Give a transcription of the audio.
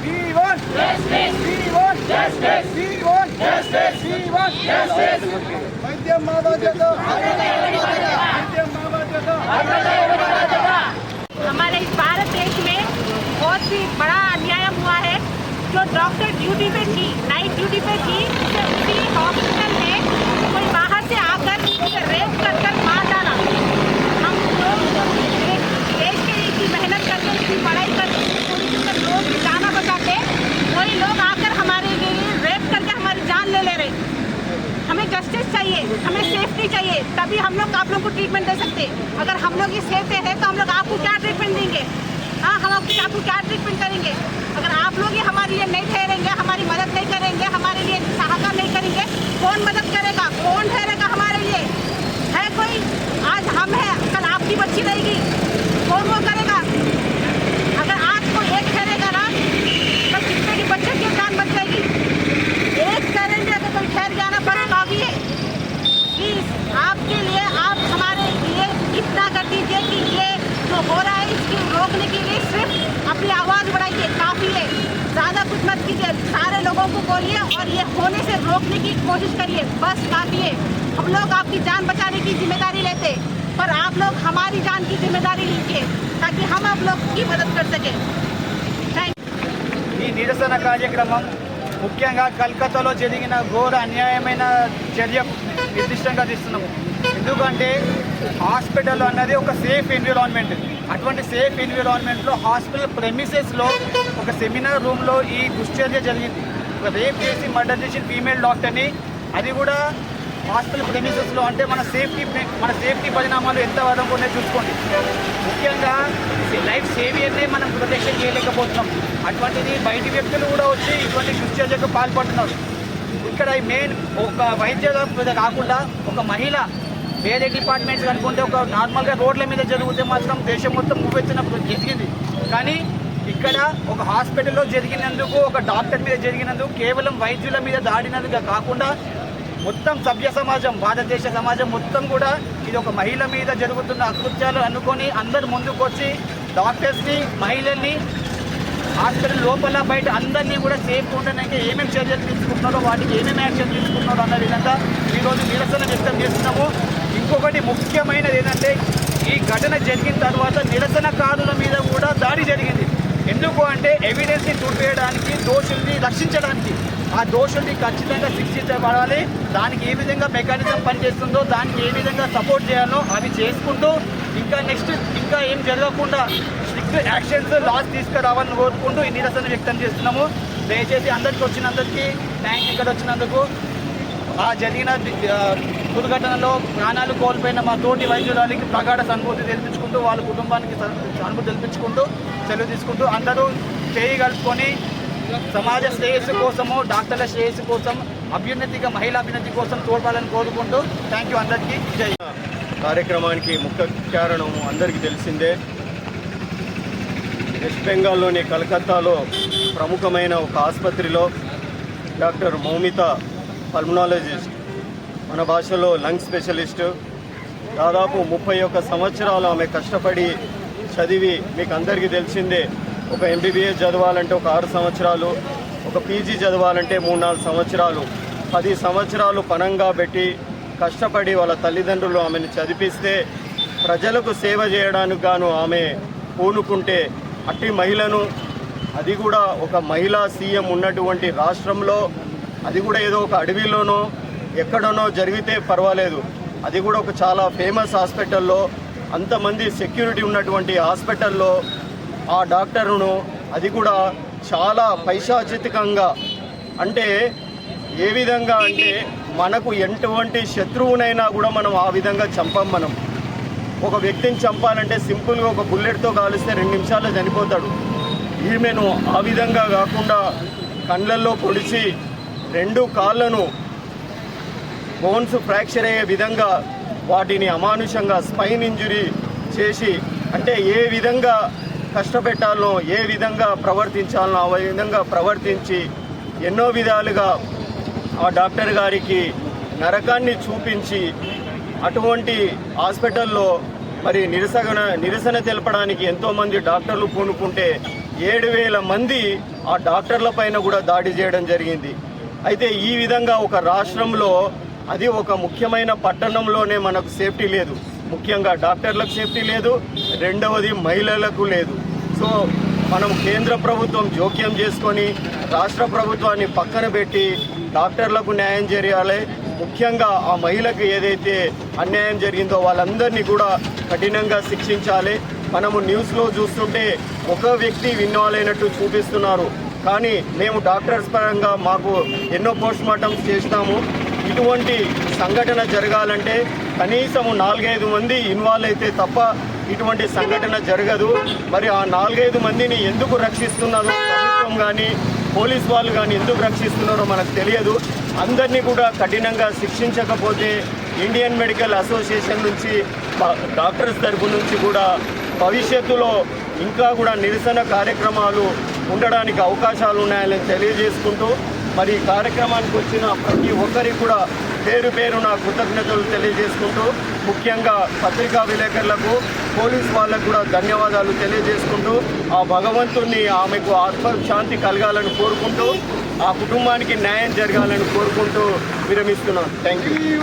We want justice. We want justice. We want justice. We want justice. वैद्य माबादेगा. वैद्य माबादेगा. हमारे इस भारत देश में बहुत ही बड़ा अन्याय हुआ है। जो डॉक्टर ड्यूटी पे थी, नाइट ड्यूटी पे थी, उसी हॉस्पिटल में कोई बाहर से आकर रेप कर मार डाला। हम लोग देश के लिए इतनी मेहनत करके इतनी पढ़ाई करके लोग जाना बचाते, वही लोग आकर हमारे लिए रेप करके हमारी जान ले रहे। हमें जस्टिस चाहिए, हमें सेफ्टी चाहिए, तभी हम लोग आप लोग को ट्रीटमेंट दे सकते। अगर हम लोग इस सेफ्टी है तो हम लोग आपको क्या ट्रीटमेंट देंगे? हाँ, हम आपको क्या ट्रीटमेंट करेंगे? अगर आप लोग ही हमारे लिए नहीं ठहरेंगे, हमारी मदद नहीं करेंगे, हमारे लिए सहायता नहीं करेंगे, कौन मदद करेगा? कौन ठहरेगा हमारे लिए? है कोई? आज हम हैं, कल आपकी बच्ची रहेगी, कौन वो करेगा? अगर आज कोई एक ठहरेगा ना, तो कितने की बच्चे की जान बच जाएगी। एक ठहरेंगे अगर कोई ठहर गया ना, बस काफी है। प्लीज आपके लिए, आप हमारे लिए इतना कर दीजिए कि ये जो हो रहा है इसकी रोकने के लिए सिर्फ अपनी आवाज़ बढ़ाइए, काफ़ी है। ज़्यादा कुछ मत कीजिए, सारे लोगों को बोलिए और ये होने से रोकने की कोशिश करिए, बस काफ़ी है। हम लोग आपकी जान बचाने की जिम्मेदारी लेते, पर आप लोग हमारी जान की जिम्मेदारी लीजिए ताकि हम आप लोग की मदद कर सकें। ఈ నిరసన కార్యక్రమం ముఖ్యంగా కల్కత్తాలో జరిగిన ఘోర అన్యాయమైన చర్య నిర్దిష్టంగా తీస్తున్నాము. ఎందుకంటే హాస్పిటల్ అన్నది ఒక సేఫ్ ఎన్విరాన్మెంట్. అటువంటి సేఫ్ ఎన్విరాన్మెంట్లో హాస్పిటల్ ప్రెమిసెస్లో ఒక సెమినార్ రూమ్లో ఈ దుశ్చర్య జరిగింది. ఒక రేప్ చేసి మర్డర్ చేసిన ఫీమేల్ డాక్టర్ని, అది కూడా హాస్పిటల్ ప్రెమిసెస్లో. అంటే మన సేఫ్టీ పరిణామాలు ఎంత వరకు ఉన్నాయో చూసుకోండి. ముఖ్యంగా లైఫ్ సేవియర్నే మనం ప్రొటెక్షన్ చేయలేకపోతున్నాం. అటువంటిది బయటి వ్యక్తులు కూడా వచ్చి ఇటువంటి దుశ్చర్యకు పాల్పడుతున్నారు. ఇక్కడ మెయిన్ ఒక వైద్య కాకుండా ఒక మహిళ వేరే డిపార్ట్మెంట్స్ అనుకుంటే ఒక నార్మల్గా రోడ్ల మీద జరిగితే మాత్రం దేశం మొత్తం మూవెత్తిన జరిగింది. కానీ ఇక్కడ ఒక హాస్పిటల్లో జరిగినందుకు, ఒక డాక్టర్ మీద జరిగినందుకు, కేవలం వైద్యుల మీద దాడినందుకు కాకుండా మొత్తం సభ్య సమాజం, భారతదేశ సమాజం మొత్తం కూడా ఇది ఒక మహిళ మీద జరుగుతున్న అకృత్యాలు అనుకొని అందరు ముందుకు వచ్చి డాక్టర్స్ని, మహిళల్ని, హాస్పిటల్ లోపల బయట అందరినీ కూడా సేఫ్ ఉండడానికి ఏమేమి చర్యలు తీసుకుంటున్నారో, వాటికి ఏమేమి యాక్షన్ తీసుకుంటున్నారో అన్న విధంగా ఈరోజు నిరసన వ్యక్తం చేస్తున్నాము. ఇంకొకటి ముఖ్యమైనది ఏంటంటే, ఈ ఘటన జరిగిన తర్వాత నిరసనకారుల మీద కూడా దాడి జరిగింది. ఎందుకు అంటే ఎవిడెన్స్ని చూపేయడానికి, దోషుల్ని రక్షించడానికి. ఆ దోషుల్ని ఖచ్చితంగా శిక్షించబడాలి. దానికి ఏ విధంగా మెకానిజం పనిచేస్తుందో, దానికి ఏ విధంగా సపోర్ట్ చేయాలో అవి చేసుకుంటూ ఇంకా ఏం జరగకుండా స్ట్రిక్ట్ యాక్షన్స్, లాస్ తీసుకురావాలని కోరుకుంటూ ఈ నిరసన వ్యక్తం చేస్తున్నాము. దయచేసి వచ్చినందరికీ థ్యాంక్స్. ఇక్కడ వచ్చినందుకు ఆ జరిగిన దుర్ఘటనలో ప్రాణాలు కోల్పోయిన మా తోటి వైద్యురాలికి ప్రగాఢ సానుభూతి తెలిపించుకుంటూ, వాళ్ళ కుటుంబానికి సానుభూతి తెలిపించుకుంటూ సెలవు తీసుకుంటూ అందరూ చేయగలుపుకొని సమాజ శ్రేయస్సు కోసము, డాక్టర్ల శ్రేయస్సు కోసం, అభ్యున్నతిగా మహిళా అభ్యున్నతి కోసం తోడ్పాలని కోరుకుంటూ థ్యాంక్ యూ. అందరికీ జై. కార్యక్రమానికి ముఖ్య కారణం అందరికీ తెలిసిందే. వెస్ట్ బెంగాల్లోని కలకత్తాలో ప్రముఖమైన ఒక ఆసుపత్రిలో డాక్టర్ మౌమిత, పల్మనాలజిస్ట్, మన భాషలో లంగ్ స్పెషలిస్టు, దాదాపు 31 సంవత్సరాలు ఆమె కష్టపడి చదివి, మీకు అందరికీ తెలిసిందే, ఒక ఎంబీబీఎస్ చదవాలంటే ఒక 6 సంవత్సరాలు, ఒక పీజీ చదవాలంటే 3-4 సంవత్సరాలు, 10 సంవత్సరాలు పణంగా పెట్టి కష్టపడి వాళ్ళ తల్లిదండ్రులు ఆమెను చదివిస్తే ప్రజలకు సేవ చేయడానికి గాను ఆమె పూనుకుంటే, అట్టి మహిళను, అది కూడా ఒక మహిళా సీఎం ఉన్నటువంటి రాష్ట్రంలో, అది కూడా ఏదో ఒక అడవిలోనో ఎక్కడనో జరిగితే పర్వాలేదు, అది కూడా ఒక చాలా ఫేమస్ హాస్పిటల్లో, అంతమంది సెక్యూరిటీ ఉన్నటువంటి హాస్పిటల్లో ఆ డాక్టర్ను, అది కూడా చాలా పైశాచికంగా, అంటే ఏ విధంగా అంటే మనకు ఎటువంటి శత్రువునైనా కూడా మనం ఆ విధంగా చంపం. మనం ఒక వ్యక్తిని చంపాలంటే సింపుల్గా ఒక బుల్లెట్తో కాలిస్తే 2 నిమిషాల్లో చనిపోతాడు. ఈమెను ఆ విధంగా కాకుండా కళ్ళల్లో పొడిచి 2 కాళ్ళను బోన్స్ ఫ్రాక్చర్ అయ్యే విధంగా వాటిని అమానుషంగా స్పైన్ ఇంజురీ చేసి, అంటే ఏ విధంగా కష్టపెట్టాలనో, ఏ విధంగా ప్రవర్తించాలనో ఆ విధంగా ప్రవర్తించి ఎన్నో విధాలుగా ఆ డాక్టర్ గారికి నరకాన్ని చూపించి, అటువంటి హాస్పిటల్లో మరి నిరసన తెలపడానికి ఎంతోమంది డాక్టర్లు పూనుకుంటే 7,000 మంది ఆ డాక్టర్ల పైన కూడా దాడి చేయడం జరిగింది. అయితే ఈ విధంగా ఒక రాష్ట్రంలో, అది ఒక ముఖ్యమైన పట్టణంలోనే మనకు సేఫ్టీ లేదు. ముఖ్యంగా డాక్టర్లకు సేఫ్టీ లేదు, రెండవది మహిళలకు లేదు. సో మనం కేంద్ర ప్రభుత్వం జోక్యం చేసుకొని రాష్ట్ర ప్రభుత్వాన్ని పక్కన పెట్టి డాక్టర్లకు న్యాయం చేయాలి. ముఖ్యంగా ఆ మహిళకు ఏదైతే అన్యాయం జరిగిందో వాళ్ళందరినీ కూడా కఠినంగా శిక్షించాలి. మనము న్యూస్లో చూస్తుంటే ఒక వ్యక్తి ఇన్వాల్వ్ అయినట్టు చూపిస్తున్నారు, కానీ మేము డాక్టర్స్ పరంగా మాకు ఎన్నో పోస్ట్ మార్టమ్స్ చేసినాము. ఇటువంటి సంఘటన జరగాలంటే కనీసం 4-5 మంది ఇన్వాల్వ్ అయితే తప్ప ఇటువంటి సంఘటన జరగదు. మరి ఆ 4-5 మందిని ఎందుకు రక్షిస్తున్నారో ప్రభుత్వం కానీ పోలీస్ వాళ్ళు కానీ ఎందుకు రక్షిస్తున్నారో మనకు తెలియదు. అందరినీ కూడా కఠినంగా శిక్షించకపోతే ఇండియన్ మెడికల్ అసోసియేషన్ నుంచి, డాక్టర్స్ తరపు నుంచి కూడా భవిష్యత్తులో ఇంకా కూడా నిరసన కార్యక్రమాలు ఉండడానికి అవకాశాలు ఉన్నాయని తెలియజేసుకుంటూ, మరి ఈ కార్యక్రమానికి వచ్చిన ప్రతి ఒక్కరికి కూడా పేరు పేరున కృతజ్ఞతలు తెలియజేసుకుంటూ, ముఖ్యంగా పత్రికా విలేకరులకు, పోలీస్ వాళ్ళకు కూడా ధన్యవాదాలు తెలియజేసుకుంటూ, ఆ భగవంతుణ్ణి ఆమెకు ఆత్మశాంతి కలగాలని కోరుకుంటూ, ఆ కుటుంబానికి న్యాయం జరగాలని కోరుకుంటూ విరమిస్తున్నాను. Thank you.